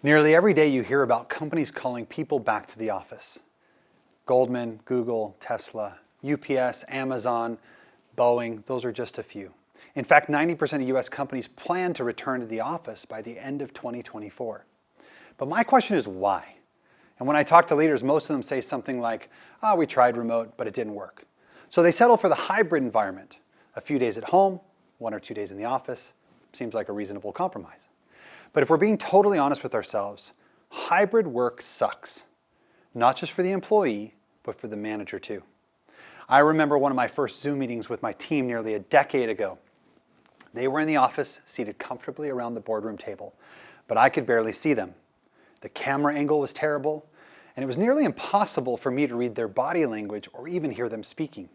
Nearly every day you hear about companies calling people back to the office. Goldman, Google, Tesla, UPS, Amazon, Boeing, those are just a few. In fact, 90% of US companies plan to return to the office by the end of 2024. But my question is why? And when I talk to leaders, most of them say something like, we tried remote, but it didn't work. So they settle for the hybrid environment. A few days at home, 1 or 2 days in the office, seems like a reasonable compromise. But if we're being totally honest with ourselves, hybrid work sucks. Not just for the employee, but for the manager too. I remember one of my first Zoom meetings with my team nearly a decade ago. They were in the office, seated comfortably around the boardroom table, but I could barely see them. The camera angle was terrible, and it was nearly impossible for me to read their body language or even hear them speaking.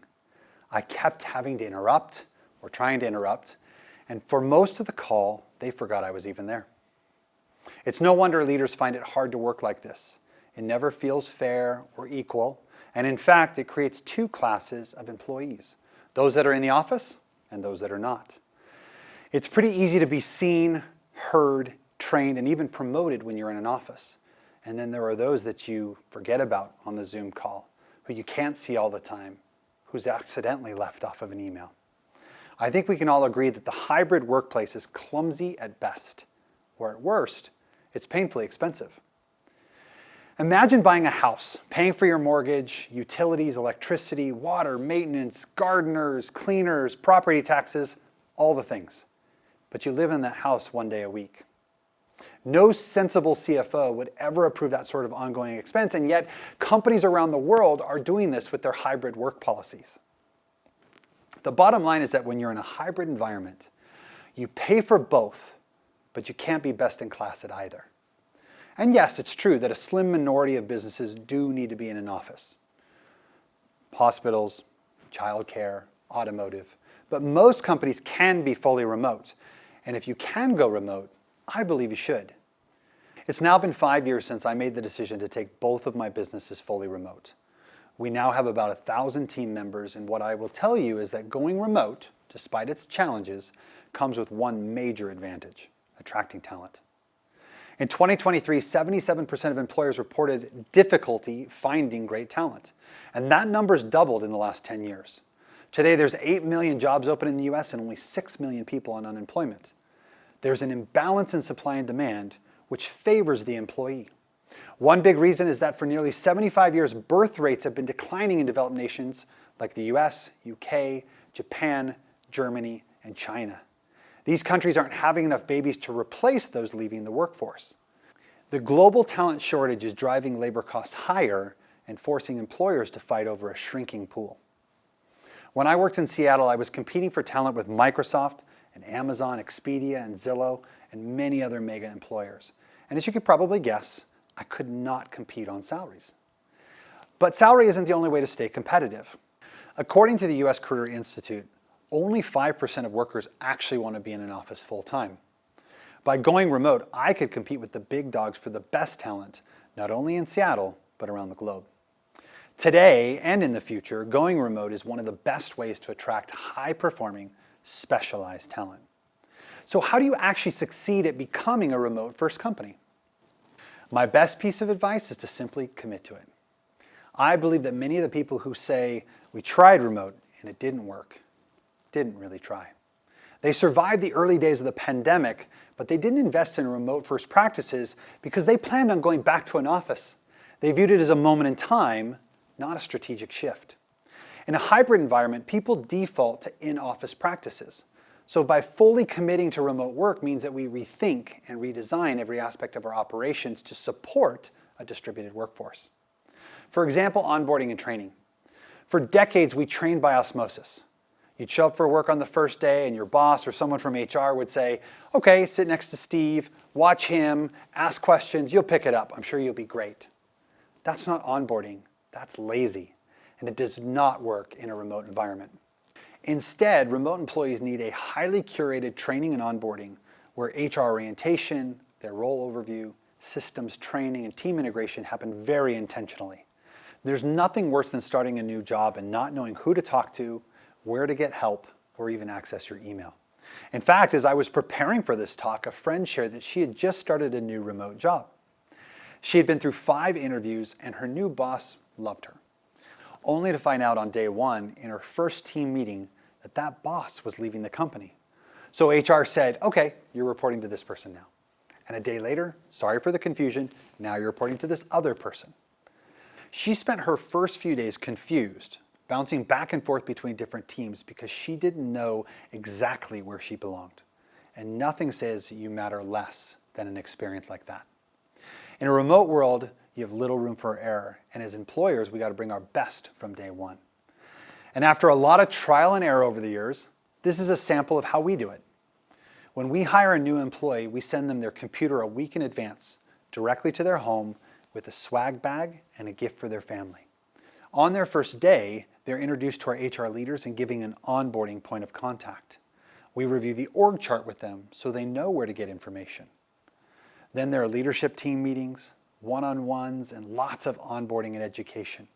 I kept having to interrupt or trying to interrupt, and for most of the call, they forgot I was even there. It's no wonder leaders find it hard to work like this. It never feels fair or equal, and in fact, it creates 2 classes of employees, those that are in the office and those that are not. It's pretty easy to be seen, heard, trained, and even promoted when you're in an office. And then there are those that you forget about on the Zoom call, who you can't see all the time, who's accidentally left off of an email. I think we can all agree that the hybrid workplace is clumsy at best, or at worst, it's painfully expensive. Imagine buying a house, paying for your mortgage, utilities, electricity, water, maintenance, gardeners, cleaners, property taxes, all the things. But you live in that house 1 day a week. No sensible CFO would ever approve that sort of ongoing expense, and yet companies around the world are doing this with their hybrid work policies. The bottom line is that when you're in a hybrid environment, you pay for both, but you can't be best in class at either. And yes, it's true that a slim minority of businesses do need to be in an office. Hospitals, childcare, automotive. But most companies can be fully remote. And if you can go remote, I believe you should. It's now been 5 years since I made the decision to take both of my businesses fully remote. We now have about 1,000 team members, and what I will tell you is that going remote, despite its challenges, comes with one major advantage: attracting talent. In 2023, 77% of employers reported difficulty finding great talent, and that number's doubled in the last 10 years. Today, there's 8 million jobs open in the US and only 6 million people on unemployment. There's an imbalance in supply and demand, which favors the employee. One big reason is that for nearly 75 years, birth rates have been declining in developed nations like the US, UK, Japan, Germany, and China. These countries aren't having enough babies to replace those leaving the workforce. The global talent shortage is driving labor costs higher and forcing employers to fight over a shrinking pool. When I worked in Seattle, I was competing for talent with Microsoft and Amazon, Expedia, and Zillow, and many other mega employers. And as you could probably guess, I could not compete on salaries. But salary isn't the only way to stay competitive. According to the US Career Institute, only 5% of workers actually want to be in an office full-time. By going remote, I could compete with the big dogs for the best talent, not only in Seattle, but around the globe. Today and in the future, going remote is one of the best ways to attract high-performing, specialized talent. So how do you actually succeed at becoming a remote-first company? My best piece of advice is to simply commit to it. I believe that many of the people who say, we tried remote and it didn't work, didn't really try. They survived the early days of the pandemic, but they didn't invest in remote-first practices because they planned on going back to an office. They viewed it as a moment in time, not a strategic shift. In a hybrid environment, people default to in-office practices. So by fully committing to remote work means that we rethink and redesign every aspect of our operations to support a distributed workforce. For example, onboarding and training. For decades, we trained by osmosis. You'd show up for work on the first day and your boss or someone from HR would say, okay, sit next to Steve, watch him, ask questions, you'll pick it up. I'm sure you'll be great. That's not onboarding, that's lazy, and it does not work in a remote environment. Instead, remote employees need a highly curated training and onboarding where HR orientation, their role overview, systems training, and team integration happen very intentionally. There's nothing worse than starting a new job and not knowing who to talk to, where to get help, or even access your email. In fact, as I was preparing for this talk, a friend shared that she had just started a new remote job. She had been through 5 interviews and her new boss loved her, only to find out on day 1 in her first team meeting that that boss was leaving the company. So HR said, okay, you're reporting to this person now. And a day later, sorry for the confusion, now you're reporting to this other person. She spent her first few days confused, bouncing back and forth between different teams because she didn't know exactly where she belonged. And nothing says you matter less than an experience like that. In a remote world, you have little room for error, and as employers, we got to bring our best from day 1. And after a lot of trial and error over the years, this is a sample of how we do it. When we hire a new employee, we send them their computer a week in advance, directly to their home with a swag bag and a gift for their family. On their first day, they're introduced to our HR leaders and given an onboarding point of contact. We review the org chart with them so they know where to get information. Then there are leadership team meetings, one-on-ones, and lots of onboarding and education.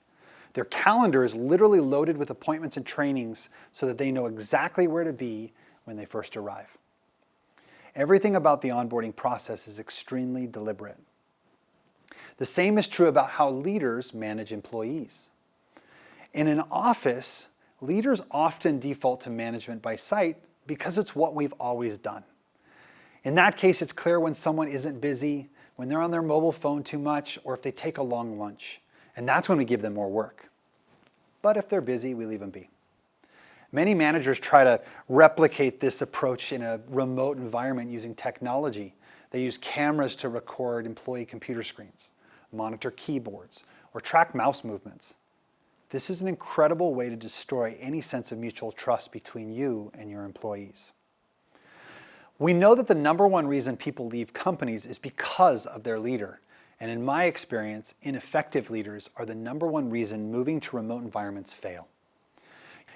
Their calendar is literally loaded with appointments and trainings so that they know exactly where to be when they first arrive. Everything about the onboarding process is extremely deliberate. The same is true about how leaders manage employees. In an office, leaders often default to management by sight because it's what we've always done. In that case, it's clear when someone isn't busy, when they're on their mobile phone too much, or if they take a long lunch. And that's when we give them more work. But if they're busy, we leave them be. Many managers try to replicate this approach in a remote environment using technology. They use cameras to record employee computer screens, monitor keyboards, or track mouse movements. This is an incredible way to destroy any sense of mutual trust between you and your employees. We know that the number one reason people leave companies is because of their leader. And in my experience, ineffective leaders are the number one reason moving to remote environments fail.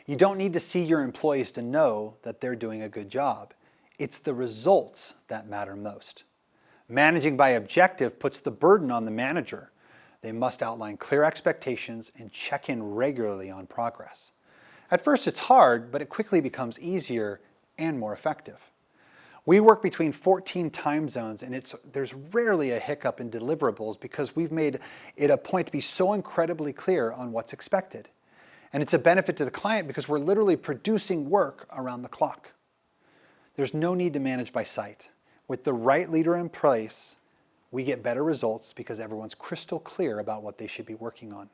You don't need to see your employees to know that they're doing a good job. It's the results that matter most. Managing by objective puts the burden on the manager. They must outline clear expectations and check in regularly on progress. At first it's hard, but it quickly becomes easier and more effective. We work between 14 time zones and there's rarely a hiccup in deliverables because we've made it a point to be so incredibly clear on what's expected. And it's a benefit to the client because we're literally producing work around the clock. There's no need to manage by sight. With the right leader in place, we get better results because everyone's crystal clear about what they should be working on.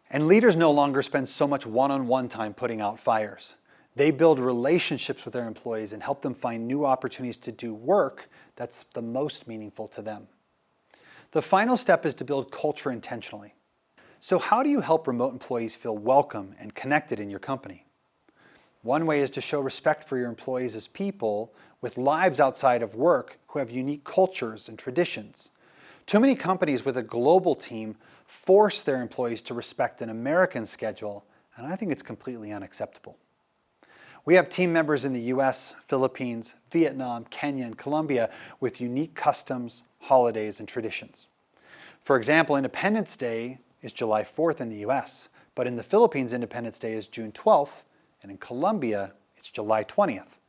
And leaders no longer spend so much one-on-one time putting out fires. They build relationships with their employees and help them find new opportunities to do work that's the most meaningful to them. The final step is to build culture intentionally. So how do you help remote employees feel welcome and connected in your company? One way is to show respect for your employees as people with lives outside of work who have unique cultures and traditions. Too many companies with a global team force their employees to respect an American schedule, and I think it's completely unacceptable. We have team members in the US, Philippines, Vietnam, Kenya, and Colombia with unique customs, holidays, and traditions. For example, Independence Day is July 4th in the US, but in the Philippines, Independence Day is June 12th, and in Colombia, it's July 20th.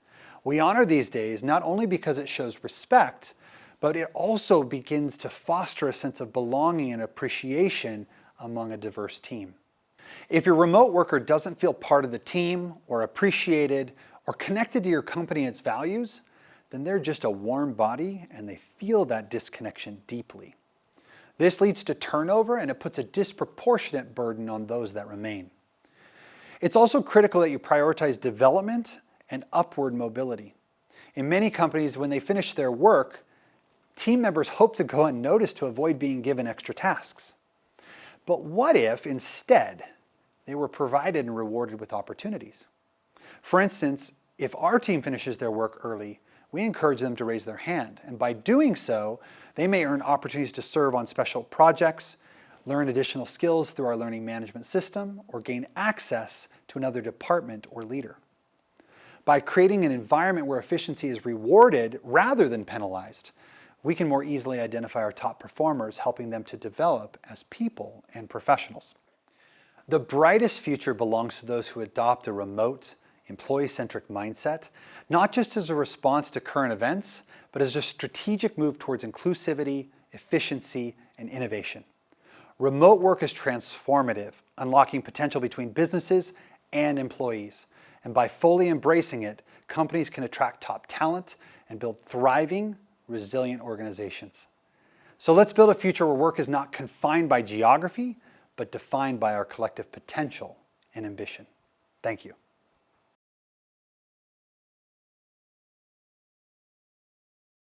We honor these days not only because it shows respect, but it also begins to foster a sense of belonging and appreciation among a diverse team. If your remote worker doesn't feel part of the team or appreciated or connected to your company and its values, then they're just a warm body and they feel that disconnection deeply. This leads to turnover and it puts a disproportionate burden on those that remain. It's also critical that you prioritize development and upward mobility. In many companies, when they finish their work, team members hope to go unnoticed to avoid being given extra tasks. But what if instead they were provided and rewarded with opportunities? For instance, if our team finishes their work early, we encourage them to raise their hand, and by doing so, they may earn opportunities to serve on special projects, learn additional skills through our learning management system, or gain access to another department or leader. By creating an environment where efficiency is rewarded rather than penalized, we can more easily identify our top performers, helping them to develop as people and professionals. The brightest future belongs to those who adopt a remote, employee-centric mindset, not just as a response to current events, but as a strategic move towards inclusivity, efficiency, and innovation. Remote work is transformative, unlocking potential between businesses and employees. And by fully embracing it, companies can attract top talent and build thriving, resilient organizations. So let's build a future where work is not confined by geography, but defined by our collective potential and ambition. Thank you.